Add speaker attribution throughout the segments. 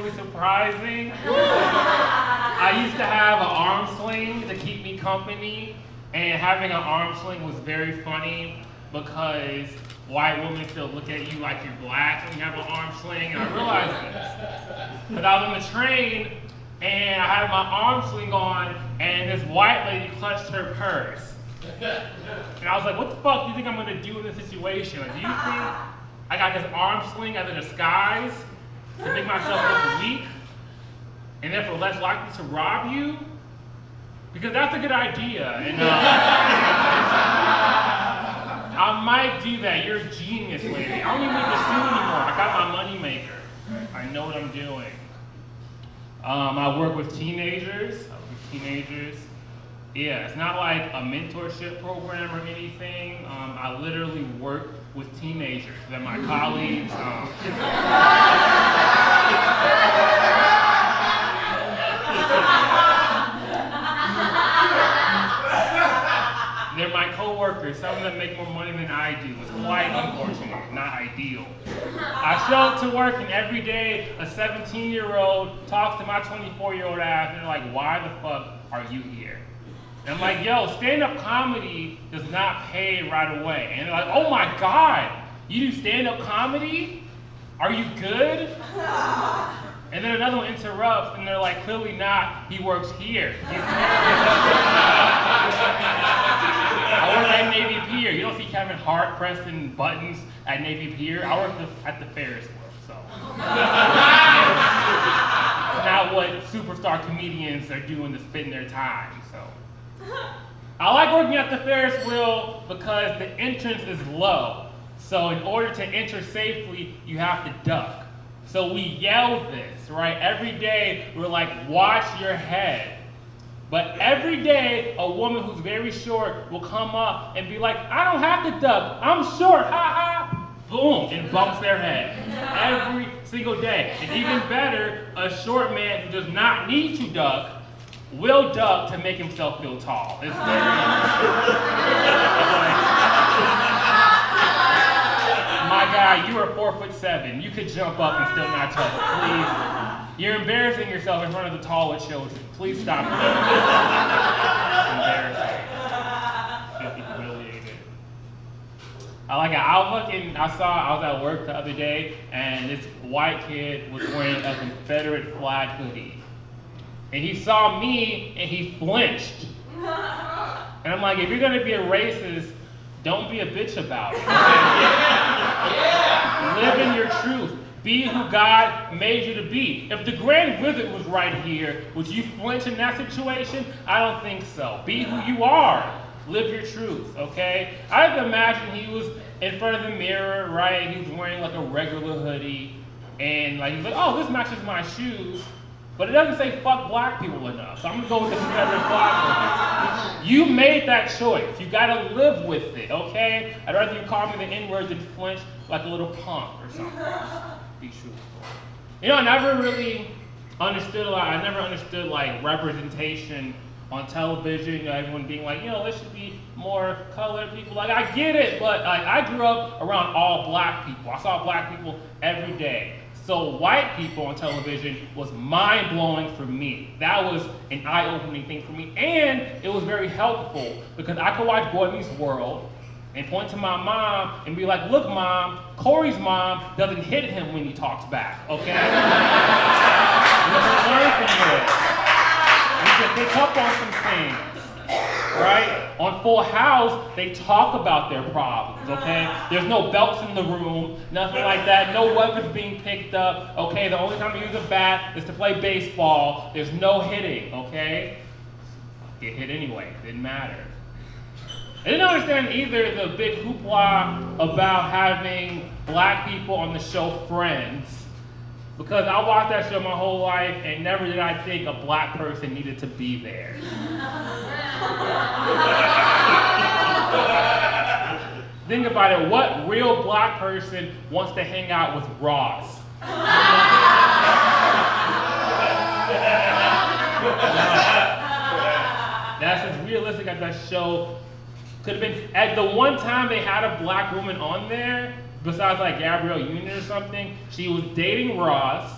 Speaker 1: really surprising. I used to have an arm sling to keep me company, and having an arm sling was very funny because white women still look at you like you're black when you have an arm sling, and I realized this. Because I was on the train, and I had my arm sling on, and this white lady clutched her purse. And I was like, what the fuck do you think I'm gonna do in this situation? Like, do you think I got this arm sling as a disguise to make myself look weak, and therefore less likely to rob you? Because that's a good idea, and I might do that. You're a genius, lady. I don't even need to sue anymore. I got my money maker. I know what I'm doing. I work with teenagers. Yeah, it's not like a mentorship program or anything. I literally work with teenagers. They're my colleagues. They're my co-workers. Some of them make more money than I do. It's quite unfortunate, not ideal. I show up to work, and every day a 17-year-old talks to my 24-year-old ass, and they're like, why the fuck are you here? And I'm like, yo, stand-up comedy does not pay right away. And they're like, oh my God, you do stand-up comedy? Are you good? And then another one interrupts, and they're like, clearly not, he works here. I work at Navy Pier. You don't see Kevin Hart pressing buttons at Navy Pier. I work at the Ferris wheel, so. It's not what superstar comedians are doing to spend their time, so. I like working at the Ferris wheel because the entrance is low. So in order to enter safely, you have to duck. So we yell this, right? Every day, we're like, watch your head. But every day, a woman who's very short will come up and be like, I don't have to duck, I'm short, ha ha. Boom, and bumps their head. Every single day. And even better, a short man who does not need to duck will duck to make himself feel tall. It's very my guy, you are 4'7". You could jump up and still not touch it, please. You're embarrassing yourself in front of the tall with children. Please stop it. It's embarrassing. Should be humiliated. I was at work the other day, and this white kid was wearing a Confederate flag hoodie. And he saw me, and he flinched. And I'm like, if you're gonna be a racist, don't be a bitch about it. Live in your truth. Be who God made you to be. If the Grand Wizard was right here, would you flinch in that situation? I don't think so. Be who you are. Live your truth, okay? I have to imagine he was in front of the mirror, right? He was wearing like a regular hoodie, and like he's like, oh, this matches my shoes. But it doesn't say fuck black people enough. So I'm gonna go with the Confederate flag hoodie. You made that choice. You gotta live with it, okay? I'd rather you call me the N-word than flinch like a little punk or something. Be truthful. You know, I never really understood I never understood like representation on television. You know, everyone being like, you know, there should be more colored people. Like, I get it, but like, I grew up around all black people. I saw black people every day. So white people on television was mind-blowing for me. That was an eye-opening thing for me, and it was very helpful because I could watch Boy Meets World and point to my mom and be like, look, Mom, Corey's mom doesn't hit him when he talks back, okay? We can learn from this. We can pick up on some things, right? On Full House, they talk about their problems, okay? There's no belts in the room, nothing like that, no weapons being picked up, okay? The only time you use a bat is to play baseball. There's no hitting, okay? Get hit anyway, didn't matter. I didn't understand either the big hoopla about having black people on the show Friends, because I watched that show my whole life and never did I think a black person needed to be there. Think about it, what real black person wants to hang out with Ross? That's as realistic as that show could have been. At the one time they had a black woman on there, besides like Gabrielle Union or something, she was dating Ross,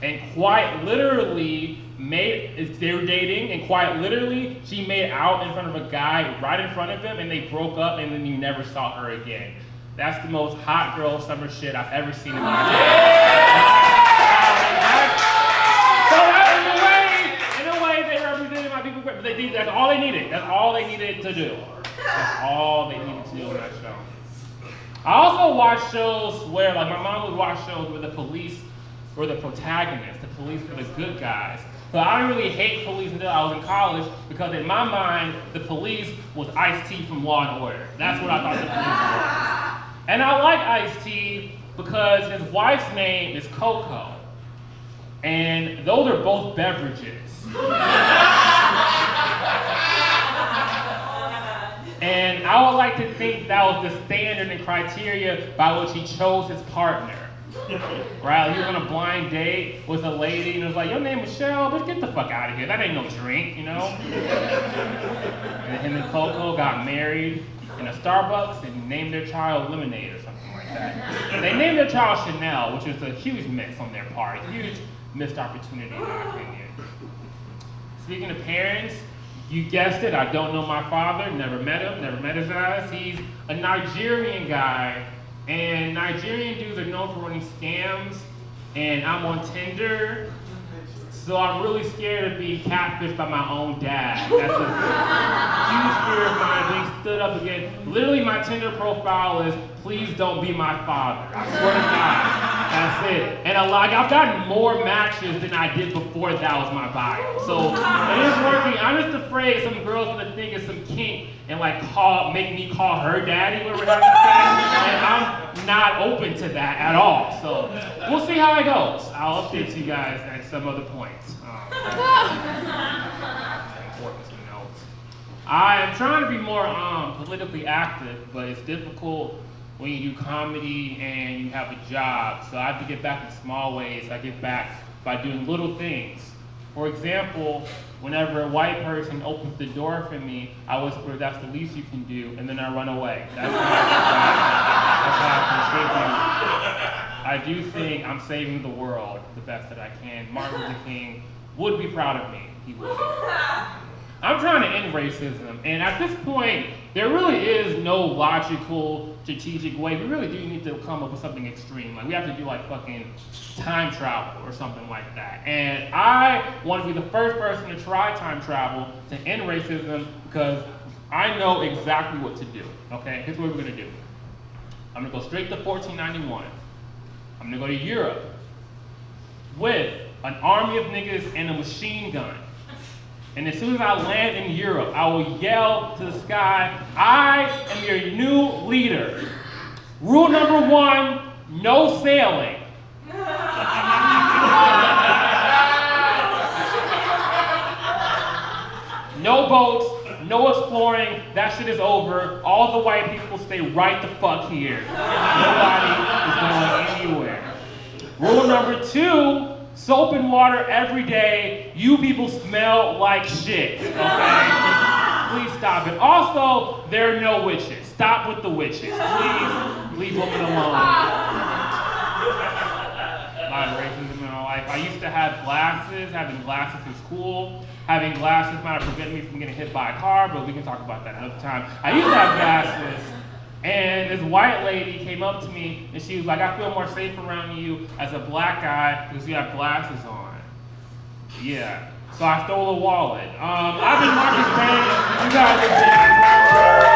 Speaker 1: and quite literally they were dating, and quite literally she made out in front of a guy right in front of him, and they broke up, and then you never saw her again. That's the most hot girl summer shit I've ever seen in my life. So in a way, they represented my people, but that's all they needed. That's all they needed to do. That's all they needed to do in that show. I also watch shows where, like, my mom would watch shows where the police were the protagonists, the police were the good guys. So I didn't really hate police until I was in college, because in my mind, the police was Ice-T from Law and Order. That's what I thought the police was. And I like Ice-T because his wife's name is Coco. And those are both beverages. And I would like to think that was the standard and criteria by which he chose his partner. Right? Like, he was on a blind date with a lady and it was like, your name is Michelle, but get the fuck out of here. That ain't no drink, you know? And him and Coco got married in a Starbucks and named their child Lemonade or something like that. They named their child Chanel, which is a huge miss on their part. A huge missed opportunity, in my opinion. Speaking of parents, you guessed it, I don't know my father, never met him, never met his eyes. He's a Nigerian guy, and Nigerian dudes are known for running scams, and I'm on Tinder, so I'm really scared of being catfished by my own dad. That's a huge fear of mine, being stood up again. Literally, my Tinder profile is, please don't be my father. I swear to God, that's it. And I've gotten more matches than I did before that was my bio. So it is working. I'm just afraid some girl's gonna think it's some kink and like make me call her daddy when we're having sex. And I'm not open to that at all. So we'll see how it goes. I'll update you guys at some other points. Important to note. I am trying to be more politically active, but it's difficult when you do comedy and you have a job. So I have to get back in small ways. I get back by doing little things. For example, whenever a white person opens the door for me, I whisper, that's the least you can do, and then I run away. That's how I contribute. I do think I'm saving the world the best that I can. Martin Luther King would be proud of me. He would. I'm trying to end racism, and at this point, there really is no logical, strategic way. We really do need to come up with something extreme. Like, we have to do like fucking time travel or something like that. And I want to be the first person to try time travel to end racism because I know exactly what to do, okay? Here's what we're gonna do. I'm gonna go straight to 1491. I'm gonna go to Europe with an army of niggas and a machine gun. And as soon as I land in Europe, I will yell to the sky, I am your new leader. Rule number 1, no sailing. No boats, no exploring, that shit is over. All the white people stay right the fuck here. Nobody is going anywhere. Rule number 2, soap and water every day. You people smell like shit, okay? Please stop it. Also, there are no witches. Stop with the witches. Please leave women alone. A lot of racism in my life. I used to have glasses. Having glasses was cool. Having glasses might have prevented me from getting hit by a car, but we can talk about that another time. I used to have glasses. And this white lady came up to me and she was like, I feel more safe around you as a black guy because you have glasses on. Yeah. So I stole a wallet. I've been watching things. You guys are